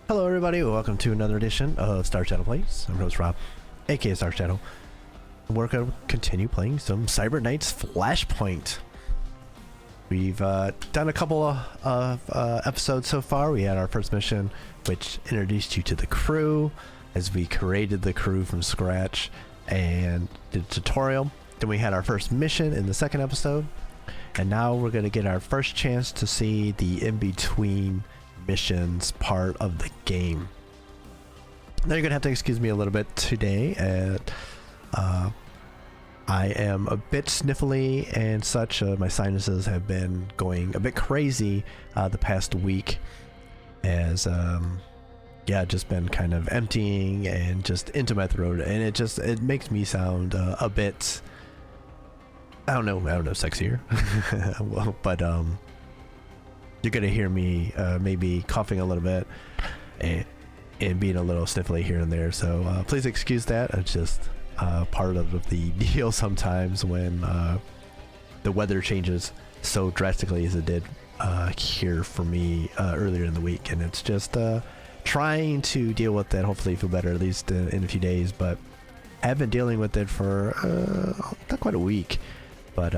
Hello everybody, welcome to another edition of Star Shadow Plays. I'm host Rob, aka Star Shadow. We're going to continue playing some Cyber Knights Flashpoint. We've done a couple of episodes so far. We had our first mission, which introduced you to the crew, as we created the crew from scratch and did a tutorial. Then we had our first mission in the second episode, and now we're going to get our first chance to see the in-between missions part of the game. Now you're gonna have to excuse me a little bit today, and I am a bit sniffly and such. My sinuses have been going a bit crazy the past week, as just been kind of emptying and just into my throat, and it makes me sound a bit, I don't know, sexier. Well, but you're gonna hear me maybe coughing a little bit and being a little sniffly here and there, so please excuse that. It's just part of the deal sometimes when the weather changes so drastically as it did here for me earlier in the week, and it's just trying to deal with that. Hopefully feel better at least in a few days, but I've been dealing with it for not quite a week, but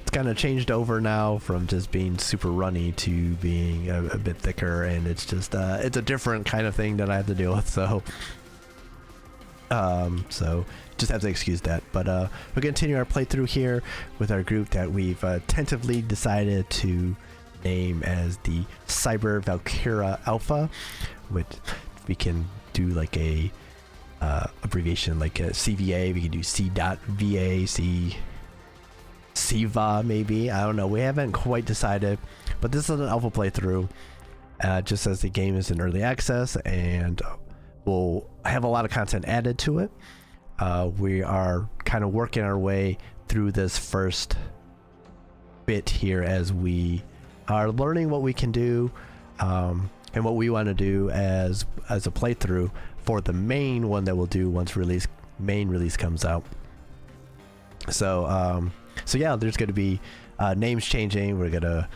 it's kind of changed over now from just being super runny to being a bit thicker, and it's just it's a different kind of thing that I have to deal with, so just have to excuse that. But we'll continue our playthrough here with our group that we've tentatively decided to name as the Cyber Valkyria Alpha, which we can do like a abbreviation like a CVA. We can do C.VA, Siva maybe, I don't know, we haven't quite decided, but this is an alpha playthrough, just as the game is in early access, and we'll have a lot of content added to it. We are kind of working our way through this first bit here as we are learning what we can do and what we want to do as a playthrough for the main one that we'll do once main release comes out. So yeah, there's going to be names changing. We're going to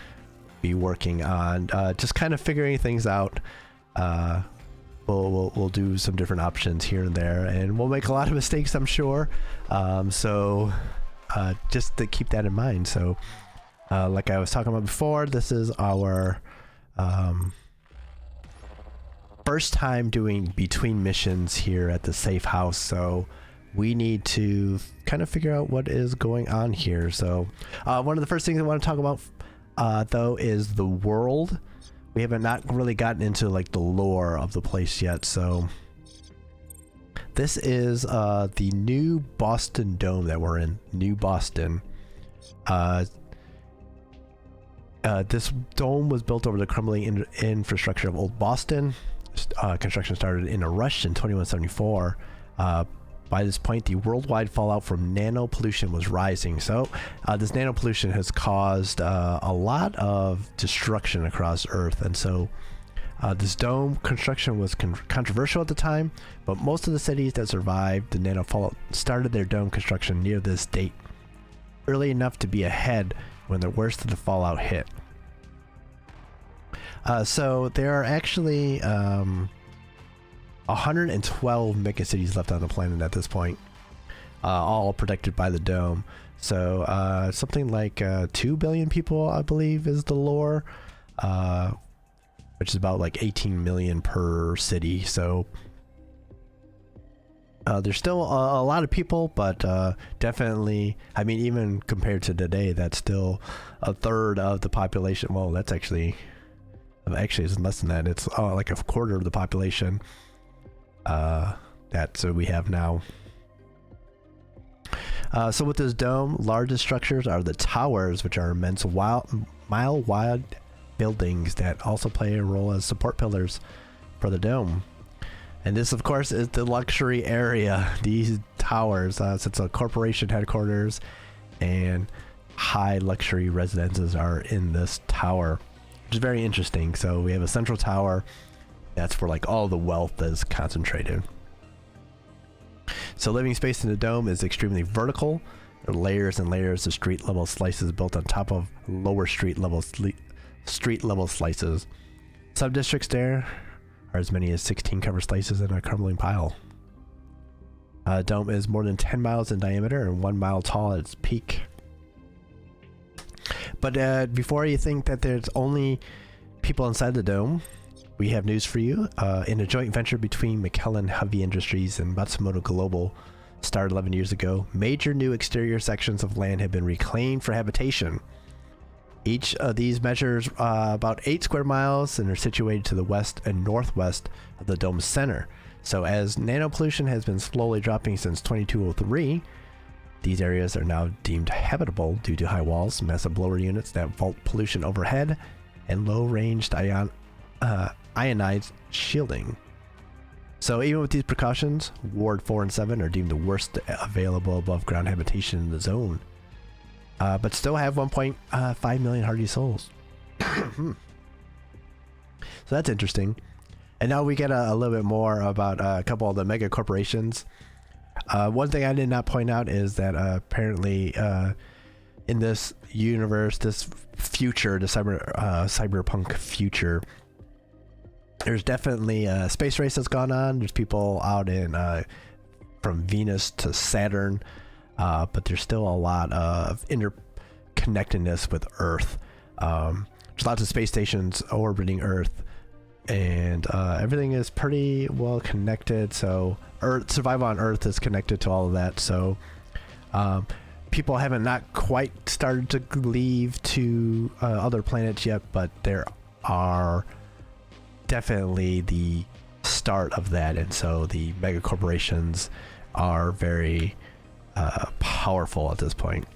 be working on just kind of figuring things out. We'll do some different options here and there, and we'll make a lot of mistakes, I'm sure. So just to keep that in mind. So like I was talking about before, this is our first time doing between missions here at the safe house. So we need to kind of figure out what is going on here. So one of the first things I want to talk about though is the world. We haven't not really gotten into like the lore of the place yet. So this is the New Boston Dome that we're in, New Boston. This dome was built over the crumbling infrastructure of Old Boston. Construction started in a rush in 2174. By this point, the worldwide fallout from nano pollution was rising. So this nano pollution has caused a lot of destruction across Earth. And so this dome construction was controversial at the time, but most of the cities that survived the nano fallout started their dome construction near this date, early enough to be ahead when the worst of the fallout hit. So there are actually 112 megacities left on the planet at this point, all protected by the dome. So something like 2 billion people, I believe, is the lore, which is about like 18 million per city. So there's still a lot of people, but definitely, I mean, even compared to today, that's still a third of the population. Well, that's actually it's less than that. It's like a quarter of the population so we have now. So with this dome, largest structures are the towers, which are immense mile-wide buildings that also play a role as support pillars for the dome. And this, of course, is the luxury area. These towers, since it's a corporation headquarters, and high luxury residences are in this tower, which is very interesting. So we have a central tower. That's where like all the wealth is concentrated. So living space in the dome is extremely vertical. There are layers and layers of street level slices built on top of lower street level slices. Sub-districts there are as many as 16 cover slices in a crumbling pile. Dome is more than 10 miles in diameter and 1 mile tall at its peak. But before you think that there's only people inside the dome, we have news for you. In a joint venture between McKellen Heavy Industries and Matsumoto Global, started 11 years ago, major new exterior sections of land have been reclaimed for habitation. Each of these measures about 8 square miles and are situated to the west and northwest of the dome's center. So as nanopollution has been slowly dropping since 2203, these areas are now deemed habitable due to high walls, massive blower units that vault pollution overhead, and low-ranged ionized shielding. So even with these precautions, Ward 4 and 7 are deemed the worst available above-ground habitation in the zone, but still have 1.5 million hardy souls. So that's interesting. And now we get a little bit more about a couple of the mega corporations. One thing I did not point out is that apparently in this universe, this future, the cyberpunk future, there's definitely a space race that's gone on. There's people out in from Venus to Saturn, but there's still a lot of interconnectedness with Earth. There's lots of space stations orbiting Earth, and everything is pretty well connected. So survival on Earth is connected to all of that. So people haven't not quite started to leave to other planets yet, but there are definitely the start of that. And so the mega corporations are very powerful at this point.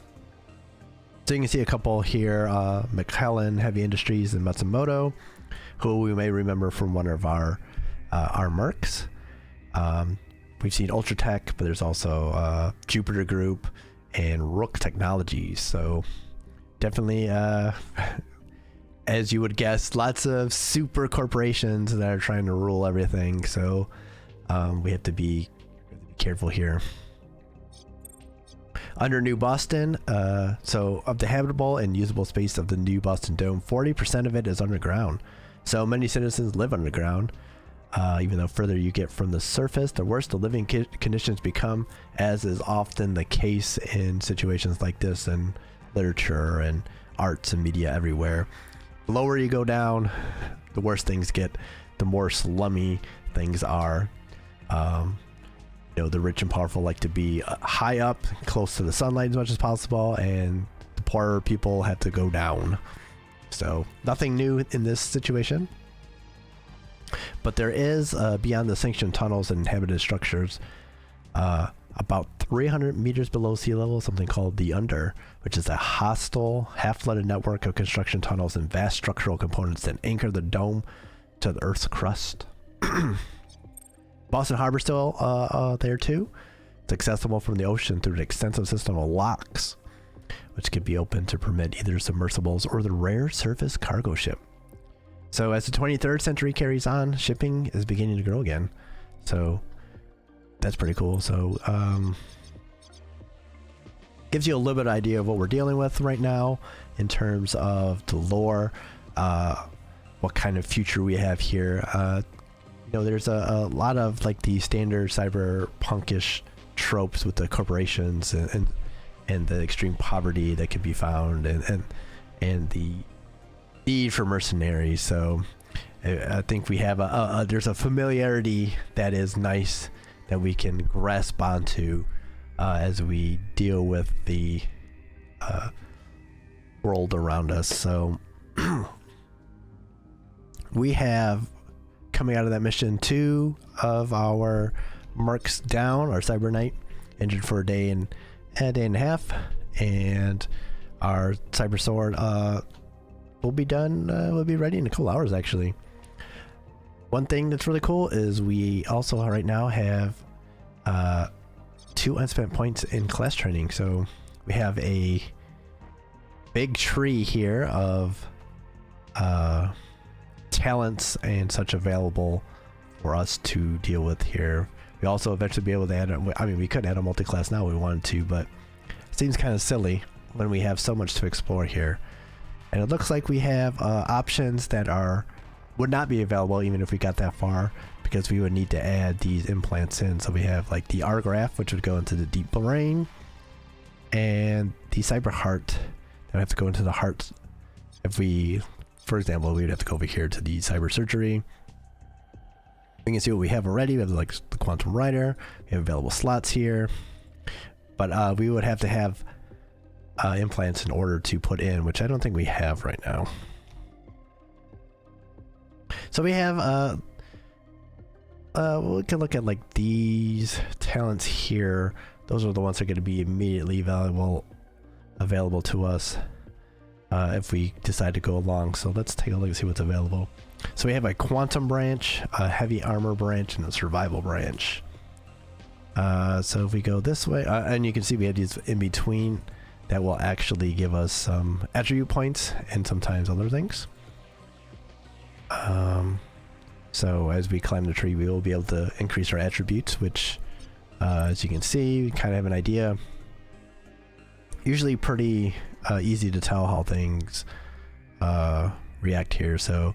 So you can see a couple here, McKellen Heavy Industries and Matsumoto, who we may remember from one of our mercs. We've seen Ultratech, but there's also Jupiter Group and Rook Technologies. So definitely, as you would guess, lots of super corporations that are trying to rule everything. So we have to be careful here. Under New Boston, so of the habitable and usable space of the New Boston Dome, 40% of it is underground. So many citizens live underground. Even though further you get from the surface, the worse the living conditions become, as is often the case in situations like this in literature and arts and media everywhere. The lower you go down, the worse things get, the more slummy things are. The rich and powerful like to be high up, close to the sunlight as much as possible, and the poorer people have to go down. So nothing new in this situation. But there is, beyond the sanctioned tunnels and inhabited structures, about 300 meters below sea level, something called the Under, which is a hostile, half-flooded network of construction tunnels and vast structural components that anchor the dome to the Earth's crust. Boston Harbor still there too. It's accessible from the ocean through an extensive system of locks, which can be opened to permit either submersibles or the rare surface cargo ship. So as the 23rd century carries on, shipping is beginning to grow again. So that's pretty cool. So gives you a little bit of idea of what we're dealing with right now in terms of the lore, what kind of future we have here. There's a lot of like the standard cyberpunkish tropes with the corporations and the extreme poverty that can be found and the need for mercenaries. So I think we have there's a familiarity that is nice that we can grasp onto as we deal with the world around us. So we have, coming out of that mission, 2 of our mercs down, our Cyber Knight injured for a day and a half, and our Cyber Sword will be done, will be ready in a couple hours actually. One thing that's really cool is we also right now have 2 unspent points in class training. So we have a big tree here of talents and such available for us to deal with here. We also eventually be able to add, we could add a multi-class now if we wanted to, but it seems kind of silly when we have so much to explore here. And it looks like we have options that are would not be available even if we got that far, because we would need to add these implants in. So we have like the R-Graft, which would go into the deep brain, and the Cyber Heart that would have to go into the heart. If we, for example, we would have to go over here to the Cyber Surgery. We can see what we have already. We have like the Quantum Rider. We have available slots here, but we would have to have implants in order to put in, which I don't think we have right now. So we have we can look at like these talents here. Those are the ones that are going to be immediately available to us if we decide to go along. So let's take a look and see what's available. So we have a Quantum branch, a Heavy Armor branch, and a Survival branch. So if we go this way, and you can see we have these in between that will actually give us some attribute points and sometimes other things. So as we climb the tree, we will be able to increase our attributes, which as you can see, we kind of have an idea. Usually pretty easy to tell how things react here. So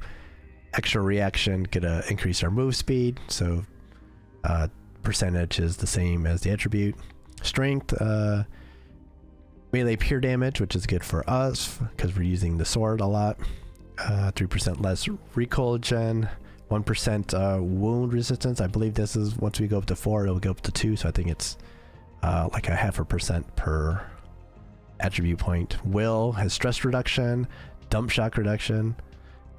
extra reaction gonna increase our move speed, so percentage is the same as the attribute. Strength, melee pure damage, which is good for us because we're using the sword a lot. 3% less recoil gen, 1% wound resistance. I believe this is, once we go up to 4, it'll go up to 2, so I think it's like a 0.5% per attribute point. Will has stress reduction, dump shock reduction,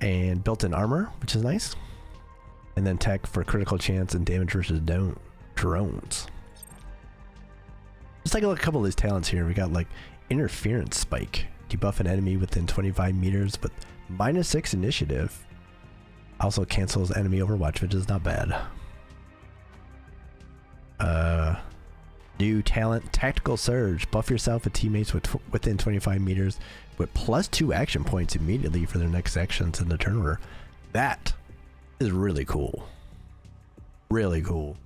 and built-in armor, which is nice. And then tech for critical chance and damage versus drones. Let's take a look at a couple of these talents here. We got like interference spike, debuff an enemy within 25 meters with -6 initiative. Also cancels enemy overwatch, which is not bad. New talent, tactical surge. Buff yourself and teammates within 25 meters with +2 action points immediately for their next actions in the turn order. That is really cool. Really cool.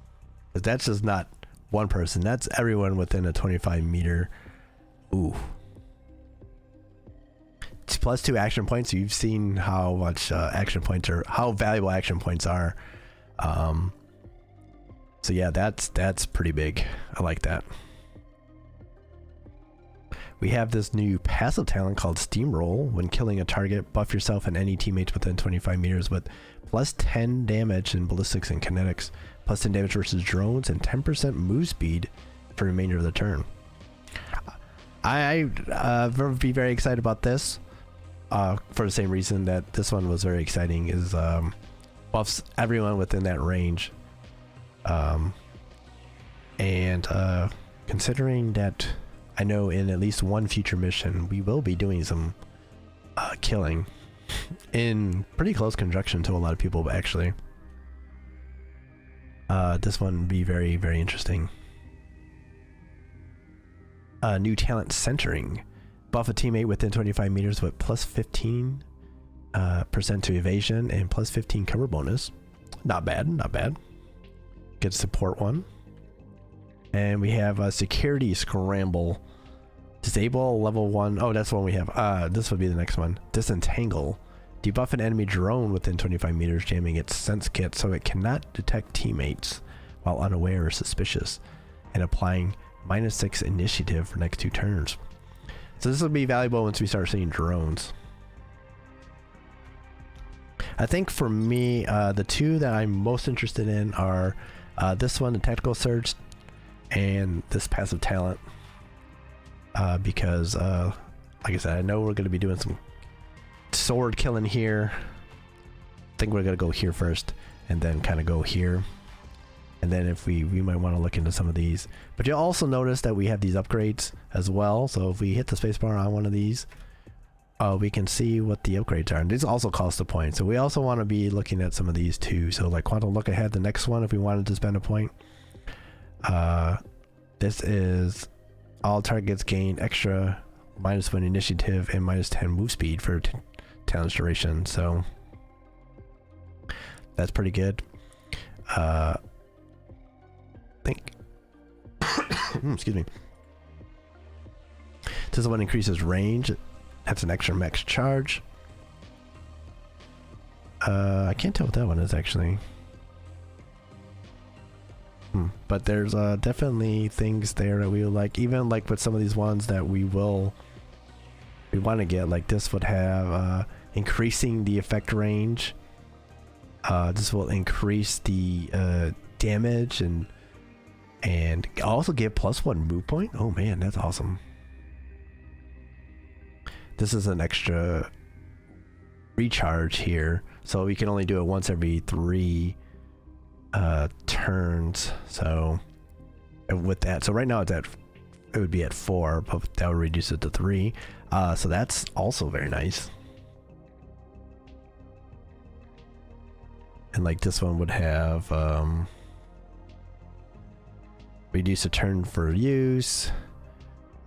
Because that's just not one person. That's everyone within a 25 meter. Ooh. It's +2 action points. You've seen how much action points are, how valuable action points are. So yeah, that's pretty big. I like that. We have this new passive talent called Steamroll. When killing a target, buff yourself and any teammates within 25 meters with +10 damage in ballistics and kinetics, +10 damage versus drones, and 10% move speed for the remainder of the turn. I would be very excited about this for the same reason that this one was very exciting, is buffs everyone within that range. Considering that I know in at least one future mission we will be doing some killing in pretty close conjunction to a lot of people, actually. This one would be very, very interesting. New talent centering. Buff a teammate within 25 meters with +15% to evasion and +15 cover bonus. Not bad, not bad. Get support one. And we have a security scramble. Disable level 1. Oh, that's the one we have. This would be the next one. Disentangle. Debuff an enemy drone within 25 meters, jamming its sense kit so it cannot detect teammates while unaware or suspicious, and applying -6 initiative for next 2 turns. So this will be valuable once we start seeing drones. I think for me, the two that I'm most interested in are this one, the tactical surge, and this passive talent. Because, like I said, I know we're going to be doing some sword killing here. I think we're going to go here first, and then kind of go here. And then if we might want to look into some of these. But you'll also notice that we have these upgrades as well. So if we hit the spacebar on one of these, we can see what the upgrades are. And these also cost a point. So we also want to be looking at some of these too. So like Quantum Look Ahead, the next one, if we wanted to spend a point. This is all targets gain extra -1 initiative and -10 move speed for talent's duration. So that's pretty good. I think excuse me. This one increases range. That's an extra max charge. I can't tell what that one is actually. But there's definitely things there that we would like, even like with some of these ones that we want to get, like this would have increasing the effect range. This will increase the damage and also give +1 move point. Oh man, that's awesome. This is an extra recharge here, so we can only do it once every 3 turns. So with that, so right now it would be at 4, but that would reduce it to 3. So that's also very nice. And like this one would have reduce a turn for use,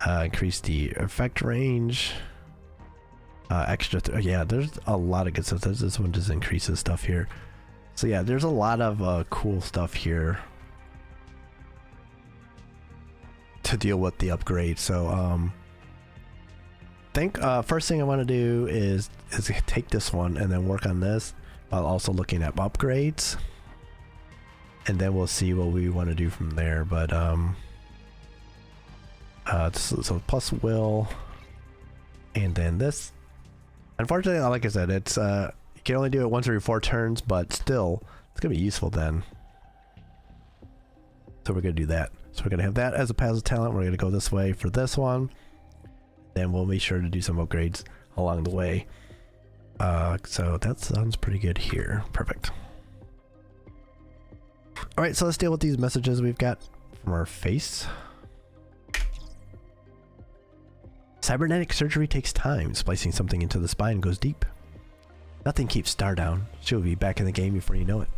increase the effect range, extra. Yeah, there's a lot of good stuff. This one just increases stuff here. So yeah, there's a lot of cool stuff here to deal with the upgrade. So think first thing I want to do is take this one and then work on this while also looking at upgrades, and then we'll see what we want to do from there. But so plus will, and then this. Unfortunately, like I said, it's you can only do it once every 4 turns, but still, it's gonna be useful then. So we're gonna do that. So we're gonna have that as a passive talent. We're gonna go this way for this one. Then we'll be sure to do some upgrades along the way. So that sounds pretty good here. Perfect. All right, so let's deal with these messages we've got from our face. Cybernetic surgery takes time. Splicing something into the spine goes deep. Nothing keeps Star down. She'll be back in the game before you know it.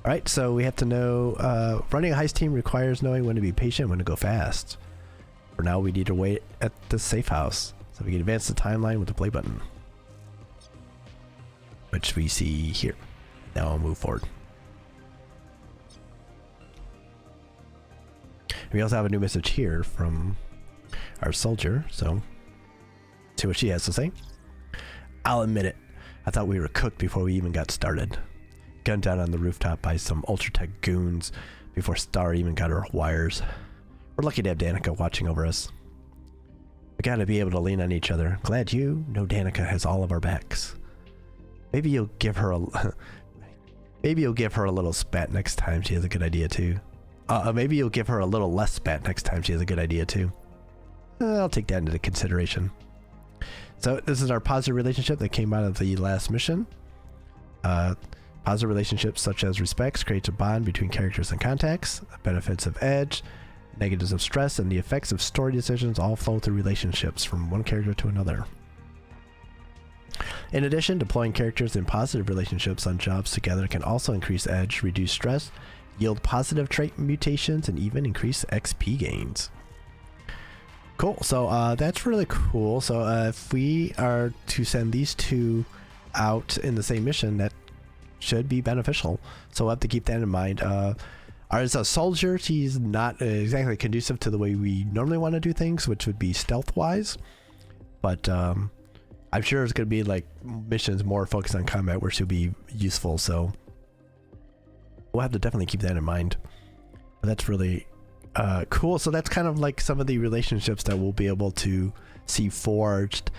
Alright, so we have to know, running a heist team requires knowing when to be patient and when to go fast. For now, we need to wait at the safe house, so we can advance the timeline with the play button, which we see here. Now I'll move forward. We also have a new message here from our soldier, so see what she has to say. I'll admit it, I thought we were cooked before we even got started. Gunned down on the rooftop by some Ultratech goons before Star even got her wires. We're lucky to have Danica watching over us. We gotta be able to lean on each other. Glad you know Danica has all of our backs. Maybe you'll give her a little spat next time she has a good idea too. Maybe you'll give her a little less spat next time she has a good idea too. I'll take that into consideration. So this is our positive relationship that came out of the last mission. Positive relationships such as respects creates a bond between characters and contacts. Benefits of edge, negatives of stress, and the effects of story decisions all flow through relationships from one character to another. In addition, deploying characters in positive relationships on jobs together can also increase edge, reduce stress, yield positive trait mutations, and even increase XP gains. Cool, so that's really cool. So if we are to send these two out in the same mission, that should be beneficial. So we'll have to keep that in mind. As a soldier, she's not exactly conducive to the way we normally want to do things, which would be stealth-wise. But I'm sure there's going to be like missions more focused on combat where she'll be useful. So we'll have to definitely keep that in mind. But that's really cool. So that's kind of like some of the relationships that we'll be able to see forged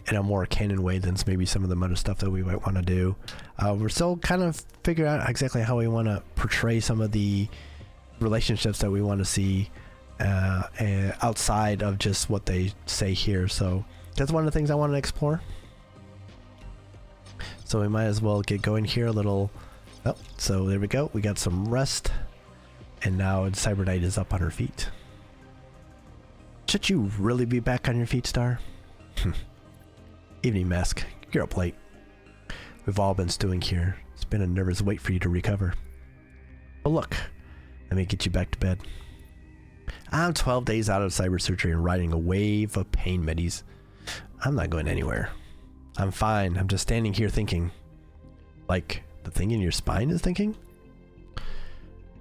in a more canon way than maybe some of the other stuff that we might want to do. We're still kind of figuring out exactly how we want to portray some of the relationships that we want to see outside of just what they say here. So that's one of the things I want to explore. So we might as well get going here a little. Oh, so there we go. We got some rest. And now Cyber Knight is up on her feet. Should you really be back on your feet, Star? Evening, Mask. You're up late. We've all been stewing here. It's been a nervous wait for you to recover. But look, let me get you back to bed. I'm 12 days out of cyber surgery and riding a wave of pain medis. I'm not going anywhere. I'm fine. I'm just standing here thinking. Like, the thing in your spine is thinking?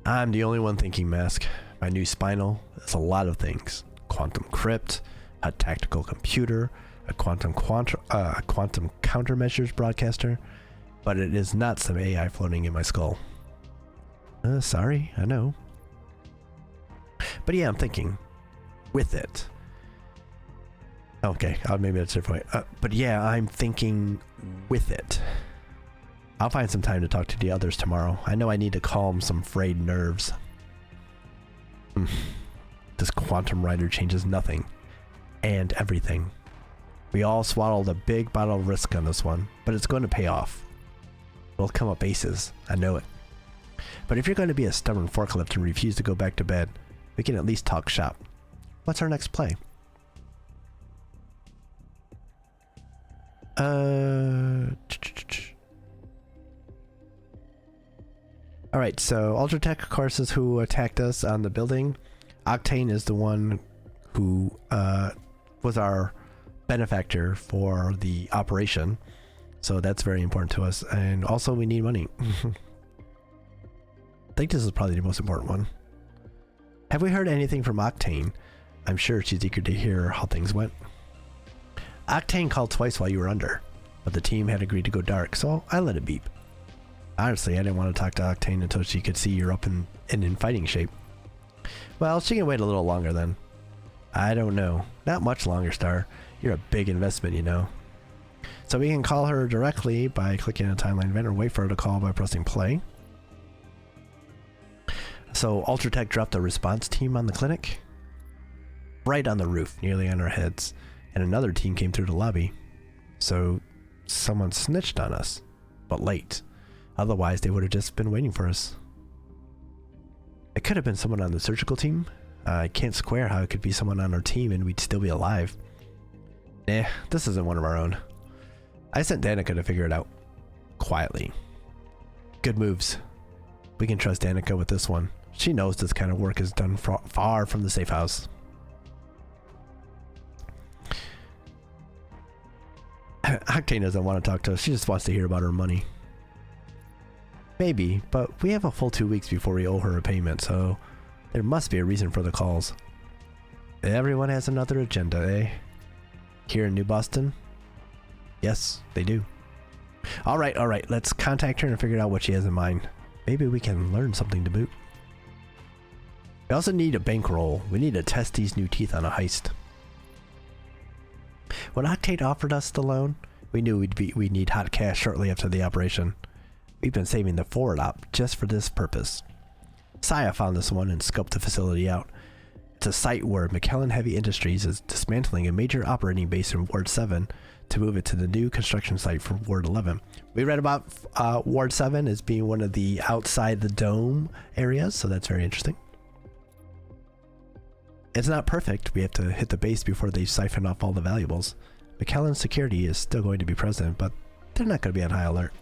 I'm the only one thinking, Mask. My new spinal is a lot of things. Quantum crypt, a tactical computer, a quantum countermeasures broadcaster, but it is not some AI floating in my skull. Sorry, I know. But yeah, I'm thinking with it. Okay, maybe that's a different way. But yeah, I'm thinking with it. I'll find some time to talk to the others tomorrow. I know I need to calm some frayed nerves. This quantum rider changes nothing and everything. We all swallowed a big bottle of risk on this one, but it's going to pay off. It'll come up aces, I know it. But if you're going to be a stubborn forklift and refuse to go back to bed, we can at least talk shop. What's our next play? Alright, so Ultratech, of course, is who attacked us on the building. Octane is the one who was our benefactor for the operation. So that's very important to us. And also we need money. I think this is probably the most important one. Have we heard anything from Octane? I'm sure she's eager to hear how things went. Octane called twice while you were under, but the team had agreed to go dark, so I let it beep. Honestly, I didn't want to talk to Octane until she could see you're up and in fighting shape. Well, she can wait a little longer then. I don't know. Not much longer, Star. You're a big investment, you know. So we can call her directly by clicking a timeline event or wait for her to call by pressing play. So Ultratech dropped a response team on the clinic. Right on the roof, nearly on our heads. And another team came through the lobby. So someone snitched on us, but late. Otherwise, they would have just been waiting for us. It could have been someone on the surgical team. I can't square how it could be someone on our team and we'd still be alive. This isn't one of our own. I sent Danica to figure it out. Quietly. Good moves. We can trust Danica with this one. She knows this kind of work is done far from the safe house. Octane doesn't want to talk to us. She just wants to hear about her money. Maybe, but we have a full 2 weeks before we owe her a payment, so there must be a reason for the calls. Everyone has another agenda, eh? Here in New Boston? Yes, they do. Alright, let's contact her and figure out what she has in mind. Maybe we can learn something to boot. We also need a bankroll. We need to test these new teeth on a heist. When Octane offered us the loan, we knew we'd need hot cash shortly after the operation. We've been saving the forward op just for this purpose. Saya found this one and scoped the facility out. It's a site where McKellen Heavy Industries is dismantling a major operating base in Ward 7 to move it to the new construction site for Ward 11. We read about Ward 7 as being one of the outside the dome areas, so that's very interesting. It's not perfect. We have to hit the base before they siphon off all the valuables. McKellen's security is still going to be present, but they're not going to be on high alert.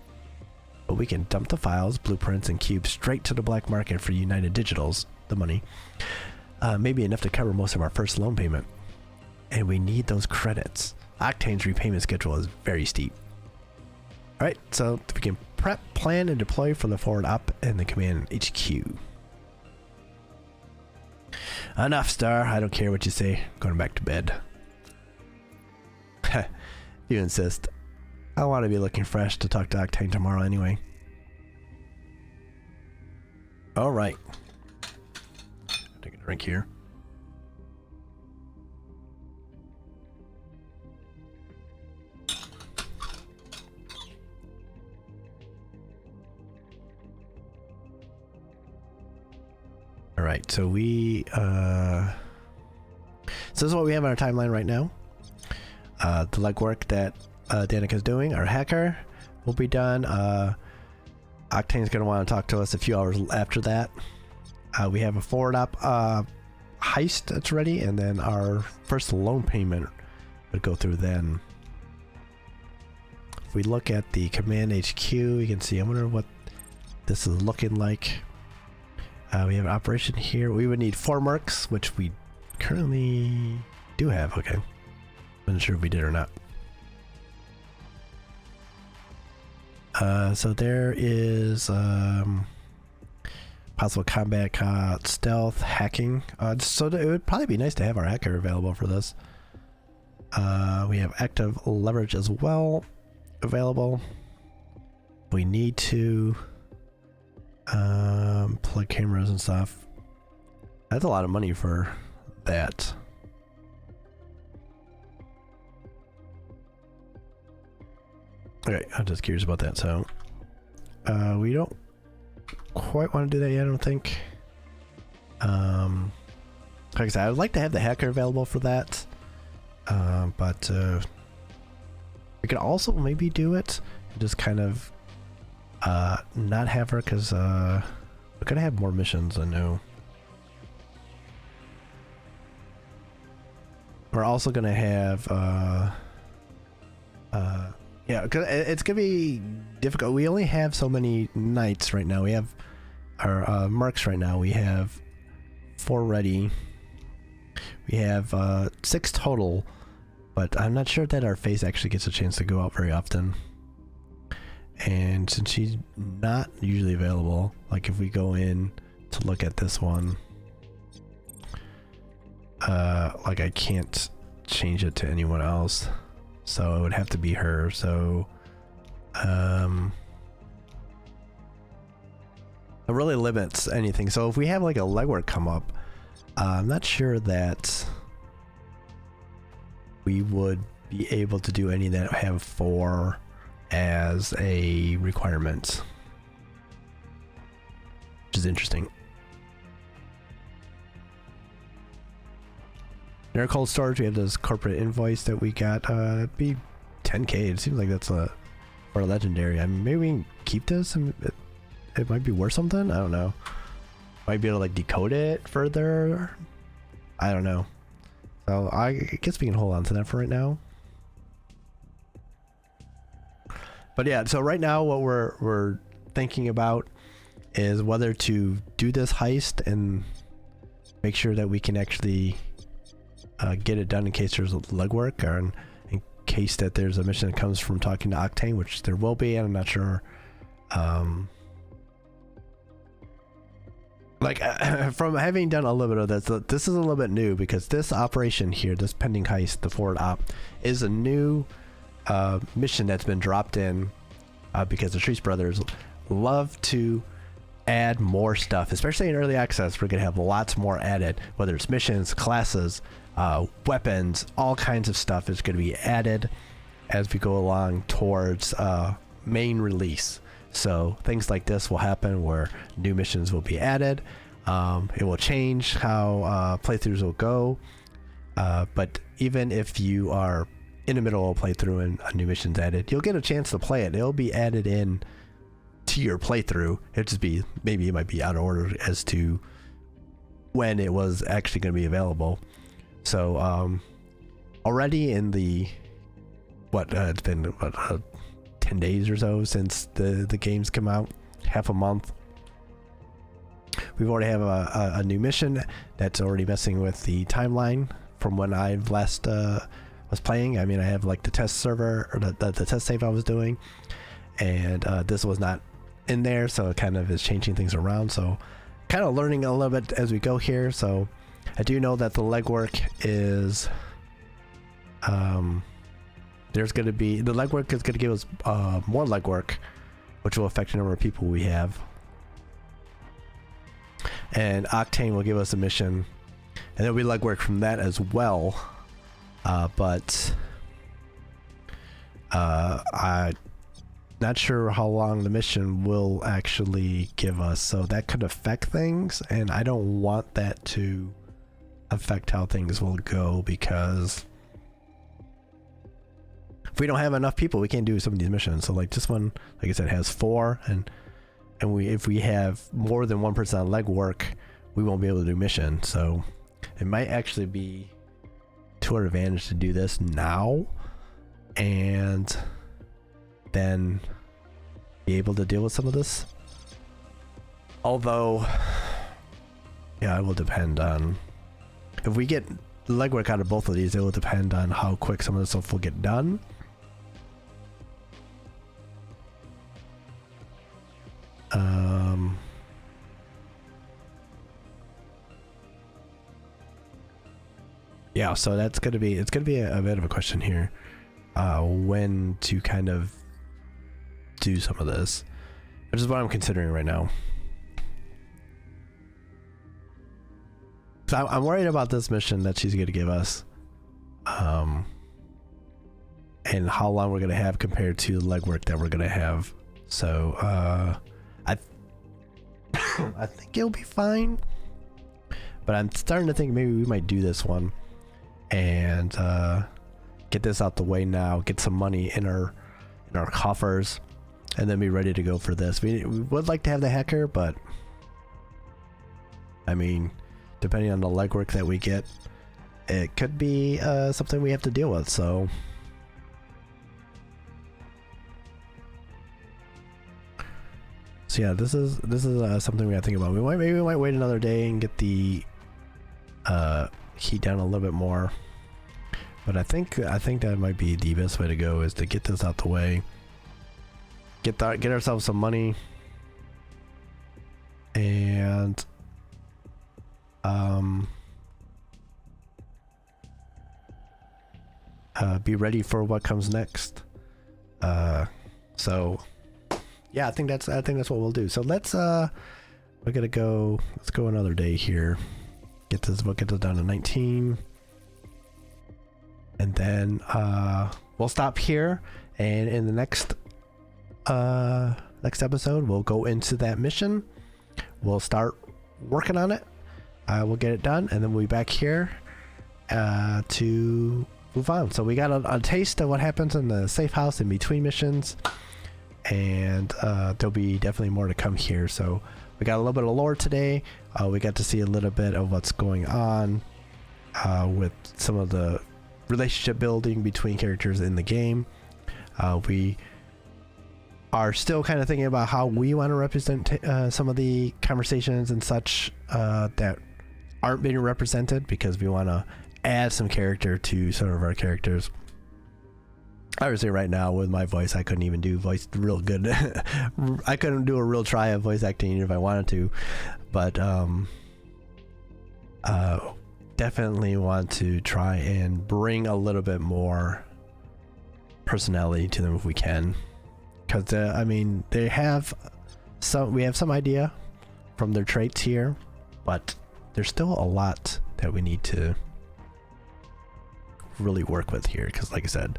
But we can dump the files, blueprints, and cubes straight to the black market for United Digitals, the money. Maybe enough to cover most of our first loan payment. And we need those credits. Octane's repayment schedule is very steep. Alright, so we can prep, plan, and deploy for the forward op and the command HQ. Enough, Star. I don't care what you say. I'm going back to bed. You insist. I want to be looking fresh to talk to Octane tomorrow anyway. Alright. Take a drink here. Alright, so we so this is what we have on our timeline right now. The legwork that Danica's doing, our hacker, will be done. Octane's going to want to talk to us a few hours after that. We have a forward op heist that's ready, and then our first loan payment would go through then. If we look at the command HQ, you can see, I wonder what this is looking like. We have an operation here. We would need 4 mercs, which we currently do have. Okay. I'm not sure if we did or not. So there is possible combat, stealth, hacking. So it would probably be nice to have our hacker available for this. We have active leverage as well available. We need to plug cameras and stuff. That's a lot of money for that. Okay, I'm just curious about that. So we don't quite want to do that yet, I don't think. Like I said, I would like to have the hacker available for that. But we could also maybe do it and just kind of not have her, because we're gonna have more missions, I know. We're also gonna have yeah, cause it's gonna be difficult. We only have so many knights right now. We have our mercs right now. We have 4 ready. We have 6 total, but I'm not sure that our face actually gets a chance to go out very often. And since she's not usually available, like if we go in to look at this one, like I can't change it to anyone else, so it would have to be her. So it really limits anything. So if we have like a legwork come up, I'm not sure that we would be able to do any that have 4 as a requirement, which is interesting. In our cold storage, we have this corporate invoice that we got. It'd be 10k. It seems like that's for a legendary. I mean, maybe we can keep this, and it might be worth something. I don't know. Might be able to like decode it further. I don't know. So I guess we can hold on to that for right now. But yeah, so right now what we're thinking about is whether to do this heist and make sure that we can actually get it done in case there's legwork, or in case that there's a mission that comes from talking to Octane, which there will be, and I'm not sure. Like from having done a little bit of this is a little bit new, because this operation here, this pending heist, the forward op, is a new mission that's been dropped in because the Treese brothers love to add more stuff, especially in early access. We're gonna have lots more added, whether it's missions, classes, weapons, all kinds of stuff is going to be added as we go along towards main release. So things like this will happen where new missions will be added. It will change how playthroughs will go, but even if you are in the middle of a playthrough and a new mission's added, you'll get a chance to play it. It'll be added in to your playthrough. It'll just be, maybe it might be out of order as to when it was actually going to be available. So already in the it's been 10 days or so since the games come out, half a month. We've already have a new mission that's already messing with the timeline from when I've last was playing. I mean, I have like the test server, or the test save I was doing, and this was not in there, so it kind of is changing things around. So kind of learning a little bit as we go here. So I do know that the legwork is there's going to be, the legwork is going to give us more legwork, which will affect the number of people we have. And Octane will give us a mission, and there'll be legwork from that as well. But I'm not sure how long the mission will actually give us, so that could affect things, and I don't want that to affect how things will go, because if we don't have enough people, we can't do some of these missions. So like this one, like I said, has 4, and if we have more than 1% on legwork, we won't be able to do mission. So it might actually be to our advantage to do this now, and then be able to deal with some of this. Although, yeah, it will depend on, if we get legwork out of both of these, it will depend on how quick some of the stuff will get done. yeah, so it's gonna be a bit of a question here, when to kind of do some of this, which is what I'm considering right now. So I'm worried about this mission that she's gonna give us, and how long we're gonna have compared to the legwork that we're gonna have. So I think it'll be fine, but I'm starting to think maybe we might do this one and get this out the way now, get some money in our coffers, and then be ready to go for this. We would like to have the hacker, but I mean, depending on the legwork that we get, it could be something we have to deal with. So yeah, this is something we have to think about. Maybe we might wait another day and get the heat down a little bit more. But I think that might be the best way to go, is to get this out the way, get ourselves some money, and be ready for what comes next. So yeah, I think that's what we'll do. So let's go another day here. Get this down to 19. And then we'll stop here, and in the next episode we'll go into that mission. We'll start working on it. We'll get it done, and then we'll be back here to move on. So we got a taste of what happens in the safe house in between missions, and there'll be definitely more to come here. So we got a little bit of lore today. We got to see a little bit of what's going on with some of the relationship building between characters in the game. We are still kind of thinking about how we want to represent some of the conversations and such that aren't being represented, because we want to add some character to some of our characters. Obviously right now with my voice, I couldn't even do voice real good. I couldn't do a real try of voice acting if I wanted to, but definitely want to try and bring a little bit more personality to them if we can, because I mean, we have some idea from their traits here, but there's still a lot that we need to really work with here, because like I said,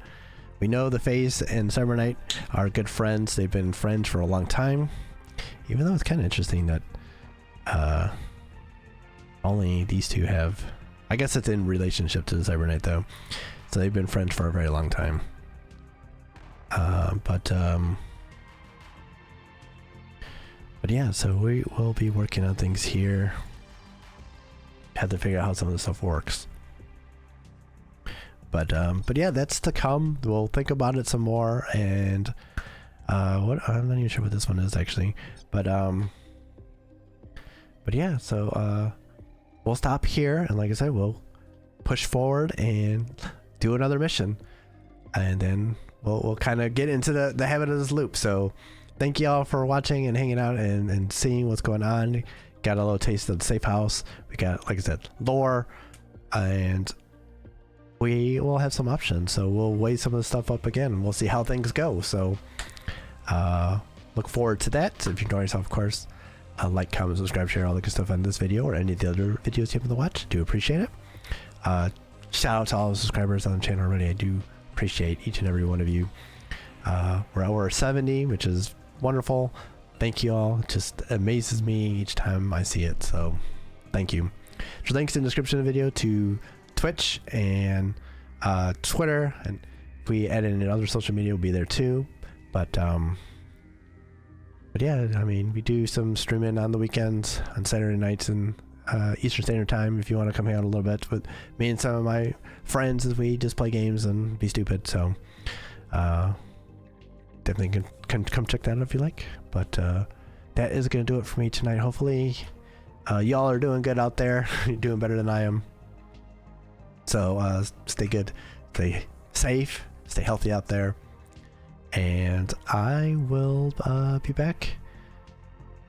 we know the FaZe and Cybernite are good friends. They've been friends for a long time, even though it's kind of interesting that only these two have, I guess it's in relationship to the Cybernite though, so they've been friends for a very long time. But yeah, so we will be working on things here. Had to figure out how some of this stuff works. But yeah, that's to come. We'll think about it some more, and what, I'm not even sure what this one is actually, but yeah, so we'll stop here, and like I said, we'll push forward and do another mission, and then we'll kind of get into the habit of this loop. So thank you all for watching and hanging out and seeing what's going on. Got a little taste of the safe house. We got, like I said, lore, and we will have some options. So we'll weigh some of the stuff up again, and we'll see how things go. So look forward to that. If you enjoy yourself, of course, like, comment, subscribe, share all the good stuff on this video or any of the other videos you happen to watch. Do appreciate it. Shout out to all the subscribers on the channel already. I do appreciate each and every one of you. We're over 70, which is wonderful. Thank you all. It just amazes me each time I see it. So thank you. So links in the description of the video to Twitch and Twitter, and if we add in other social media, will be there too. But yeah, I mean, we do some streaming on the weekends, on Saturday nights, and Eastern Standard Time, if you want to come hang out a little bit with me and some of my friends as we just play games and be stupid. So definitely can come check that out if you like. But that is going to do it for me tonight. Hopefully y'all are doing good out there. You're doing better than I am. So stay good, stay safe, stay healthy out there, and I will be back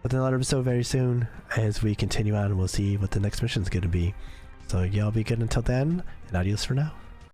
with another episode very soon as we continue on, and we'll see what the next mission is going to be. So y'all be good until then, and adios for now.